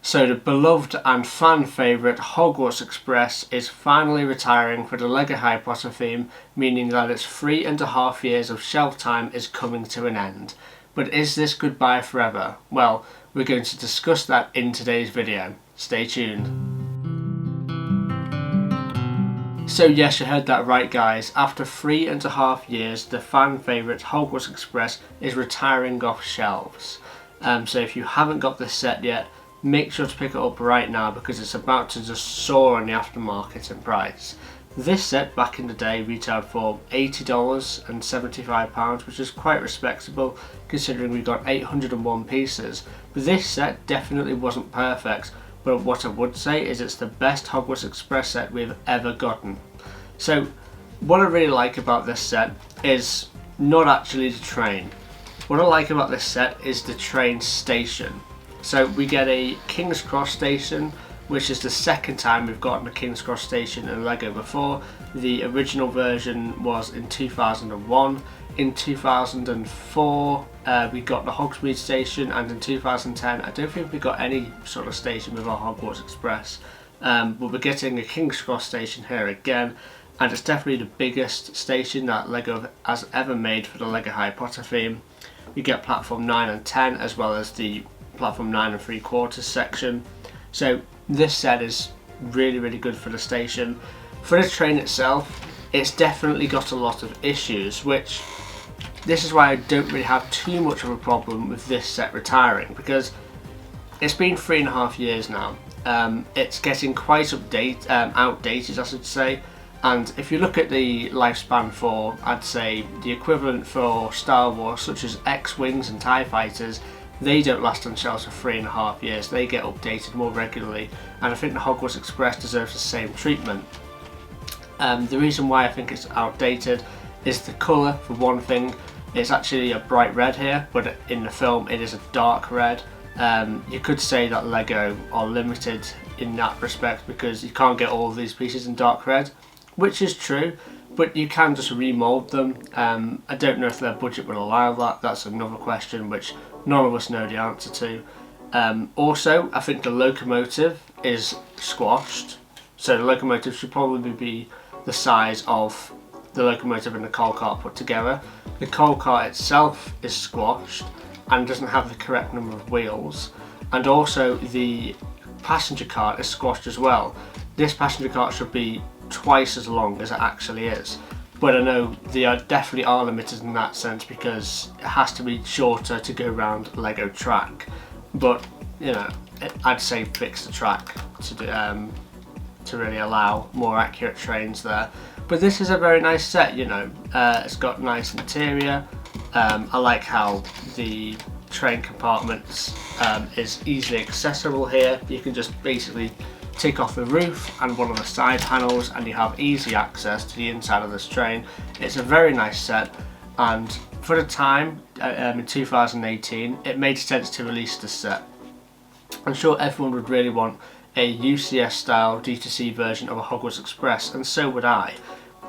So the beloved and fan favourite Hogwarts Express is finally retiring for the LEGO Harry Potter theme, meaning that its 3.5 years of shelf time is coming to an end. But is this goodbye forever? Well, we're going to discuss that in today's video. Stay tuned. So yes, you heard that right guys, after 3.5 years the fan favourite Hogwarts Express is retiring off shelves. So if you haven't got this set yet, make sure to pick it up right now because it's about to just soar on the aftermarket in price. This set back in the day retailed for $80 and £75, which is quite respectable considering we got 801 pieces. But this set definitely wasn't perfect, but what I would say is it's the best Hogwarts Express set we've ever gotten. So what I really like about this set is not actually the train. What I like about this set is the train station. So we get a King's Cross station, which is the second time we've gotten a King's Cross station in LEGO before. The original version was in 2001. In 2004 we got the Hogsmeade station, and in 2010 I don't think we got any sort of station with our Hogwarts Express. But we're getting a King's Cross station here again, and it's definitely the biggest station that LEGO has ever made for the LEGO Harry Potter theme. You get platform 9 and 10 as well as the platform 9 3/4 section. So this set is really good for the station. For the train itself, it's definitely got a lot of issues, which this is why I don't really have too much of a problem with this set retiring, because it's been 3.5 years now. It's getting quite outdated, I should say. And if you look at the lifespan for, I'd say, the equivalent for Star Wars, such as X-Wings and TIE Fighters, they don't last on shelves for 3.5 years. They get updated more regularly, and I think the Hogwarts Express deserves the same treatment. The reason why I think it's outdated is the colour, for one thing. It's actually a bright red here, but in the film it is a dark red. You could say that LEGO are limited in that respect because you can't get all of these pieces in dark red, which is true, but you can just remold them. I don't know if their budget will allow that. That's another question which none of us know the answer to. Also, I think the locomotive is squashed, so the locomotive should probably be the size of the locomotive and the coal cart put together. The coal cart itself is squashed and doesn't have the correct number of wheels, and also the passenger cart is squashed as well. This passenger cart should be twice as long as it actually is, but I know they definitely are limited in that sense because it has to be shorter to go around LEGO track. But you know, I'd say fix the track to really allow more accurate trains there. But this is a very nice set, you know. It's got nice interior. I like how the train compartments is easily accessible here. You can just basically take off the roof and one of the side panels and you have easy access to the inside of this train. It's a very nice set, and for the time in 2018 it made sense to release this set. I'm sure everyone would really want a UCS style D2C version of a Hogwarts Express, and so would I.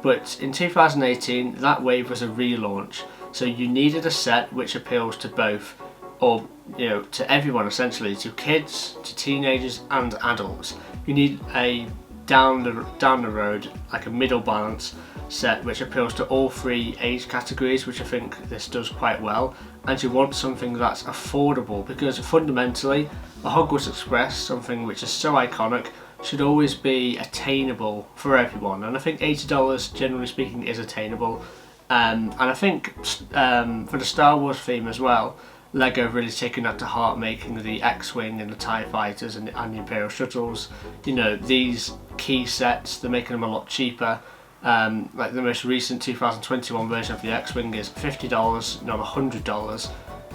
But in 2018 that wave was a relaunch, so you needed a set which appeals to both, or you know, to everyone essentially, to kids, to teenagers and adults. You need a down the road, like a middle balance set which appeals to all three age categories, which I think this does quite well. And you want something that's affordable, because fundamentally a Hogwarts Express, something which is so iconic, should always be attainable for everyone, and I think $80 generally speaking is attainable. And I think for the Star Wars theme as well, LEGO have really taken that to heart, making the X-Wing and the TIE Fighters and the Imperial Shuttles, you know, these key sets. They're making them a lot cheaper. Like the most recent 2021 version of the X-Wing is $50, not $100,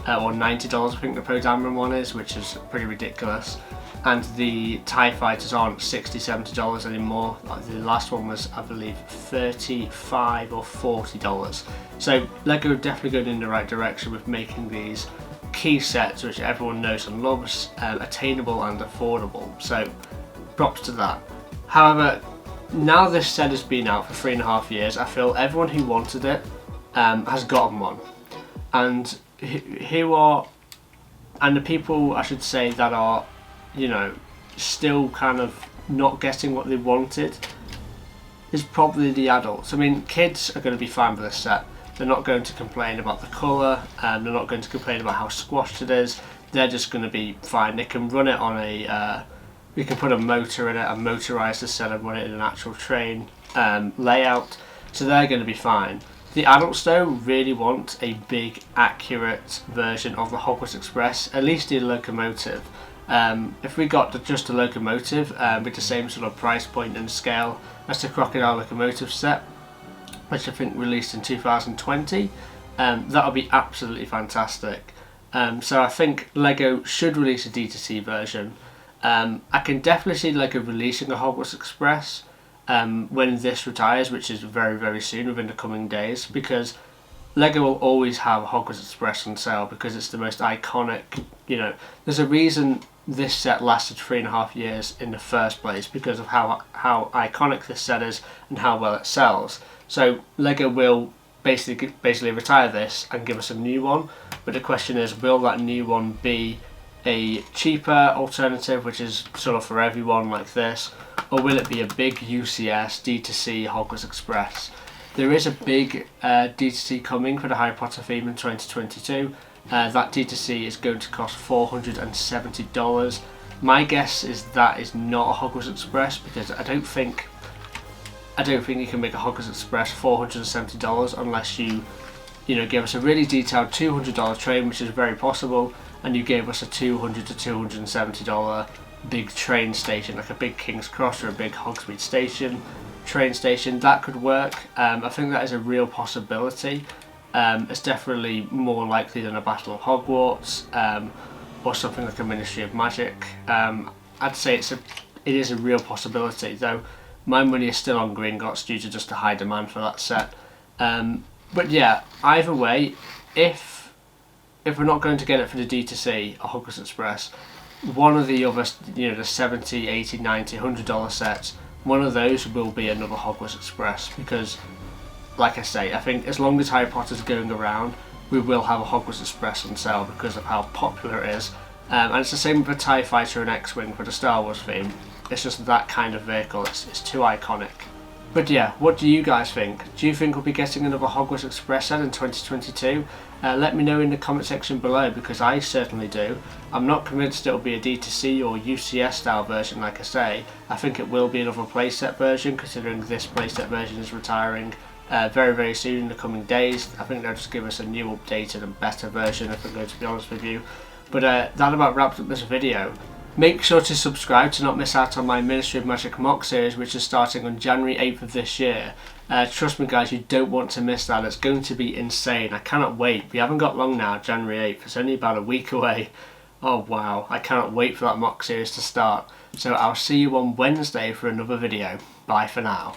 or $90 I think the Pro Dameron one is, which is pretty ridiculous. And the TIE Fighters aren't $60, $70 anymore. Like the last one was, I believe, $35 or $40. So LEGO are definitely going in the right direction with making these key sets which everyone knows and loves attainable and affordable. So props to that. However, now this set has been out for 3.5 years, I feel everyone who wanted it has gotten one. And the people, I should say, that are you know, still kind of not getting what they wanted is probably the adults. I mean, kids are going to be fine with this set. They're not going to complain about the colour, and they're not going to complain about how squashed it is. They're just going to be fine. They can run it on a, we can put a motor in it, a motorised set, and run it in an actual train layout, so they're going to be fine. The adults though really want a big, accurate version of the Hogwarts Express, at least the locomotive. If we got just a locomotive with the same sort of price point and scale as the Crocodile locomotive set, which I think released in 2020, that would be absolutely fantastic. So I think LEGO should release a D2C version. I can definitely see LEGO releasing a Hogwarts Express when this retires, which is very, very soon, within the coming days, because LEGO will always have Hogwarts Express on sale because it's the most iconic, you know, there's a reason this set lasted 3.5 years in the first place, because of how iconic this set is and how well it sells. So LEGO will basically retire this and give us a new one, but the question is, will that new one be a cheaper alternative, which is sort of for everyone like this, or will it be a big UCS D2C Hogwarts Express? There is a big D2C coming for the Harry Potter theme in 2022. That D2C is going to cost $470. My guess is that is not a Hogwarts Express, because I don't think you can make a Hogwarts Express $470 unless you give us a really detailed $200 train, which is very possible, and you gave us a $200 to $270 big train station, like a big King's Cross or a big Hogsmeade train station. That could work. I think that is a real possibility. It's definitely more likely than a Battle of Hogwarts or something like a Ministry of Magic. I'd say it is a real possibility, though my money is still on Gringotts due to just the high demand for that set. But yeah, either way, if we're not going to get it for the D2C or Hogwarts Express, one of the other, the $70, $80, $90, $100 sets, one of those will be another Hogwarts Express, because, like I say, I think as long as Harry Potter's going around, we will have a Hogwarts Express on sale because of how popular it is. And it's the same with a TIE Fighter and X-Wing for the Star Wars theme. It's just that kind of vehicle, it's too iconic. But yeah, what do you guys think? Do you think we'll be getting another Hogwarts Express set in 2022? Let me know in the comment section below, because I certainly do. I'm not convinced it'll be a D2C or UCS style version, like I say. I think it will be another playset version, considering this playset version is retiring very, very soon in the coming days. I think they'll just give us a new, updated and better version, if I'm going to be honest with you. But that about wraps up this video. Make sure to subscribe to not miss out on my Ministry of Magic mock series, which is starting on January 8th of this year. Trust me guys, you don't want to miss that. It's going to be insane. I cannot wait. We haven't got long now, January 8th. It's only about a week away. Oh wow, I cannot wait for that mock series to start. So I'll see you on Wednesday for another video. Bye for now.